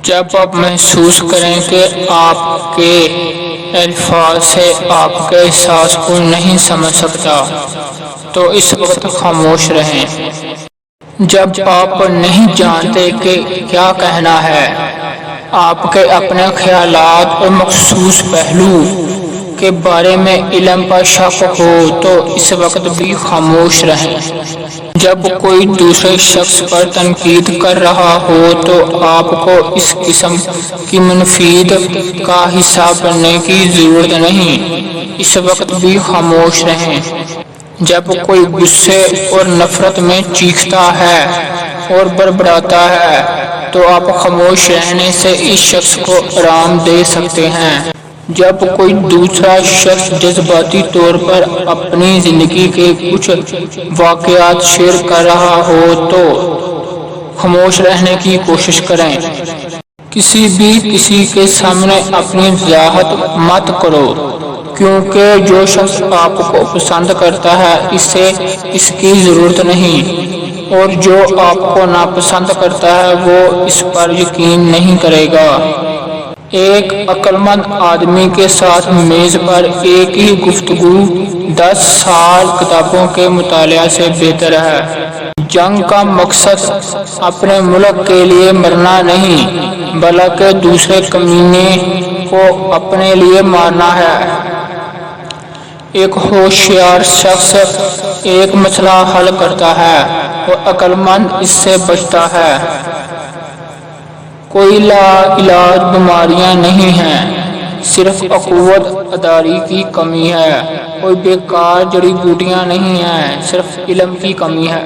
جب آپ محسوس کریں کہ آپ کے الفاظ سے آپ کے احساس کو نہیں سمجھ سکتا تو اس وقت خاموش رہیں۔ جب آپ نہیں جانتے کہ کیا کہنا ہے، آپ کے اپنے خیالات اور مخصوص پہلو کے بارے میں علم پر شک ہو تو اس وقت بھی خاموش رہیں۔ جب کوئی دوسرے شخص پر تنقید کر رہا ہو تو آپ کو اس قسم کی منفید کا حصہ بننے کی ضرورت نہیں، اس وقت بھی خاموش رہیں۔ جب کوئی غصے اور نفرت میں چیختا ہے اور بڑبڑاتا ہے تو آپ خاموش رہنے سے اس شخص کو آرام دے سکتے ہیں۔ جب کوئی دوسرا شخص جذباتی طور پر اپنی زندگی کے کچھ واقعات شیئر کر رہا ہو تو خاموش رہنے کی کوشش کریں۔ کسی کے سامنے اپنی وضاحت مت کرو، کیونکہ جو شخص آپ کو پسند کرتا ہے اسے اس کی ضرورت نہیں، اور جو آپ کو ناپسند کرتا ہے وہ اس پر یقین نہیں کرے گا۔ ایک عقل مند آدمی کے ساتھ میز پر ایک ہی گفتگو 10 سال کتابوں کے مطالعہ سے بہتر ہے۔ جنگ کا مقصد اپنے ملک کے لیے مرنا نہیں بلکہ دوسرے کمینے کو اپنے لیے مارنا ہے۔ ایک ہوشیار شخص ایک مسئلہ حل کرتا ہے اور عقل مند اس سے بچتا ہے۔ کوئی لاعلاج بیماریاں نہیں ہیں، صرف قوت ارادی کی کمی ہے۔ کوئی بیکار جڑی بوٹیاں نہیں ہیں، صرف علم کی کمی ہے۔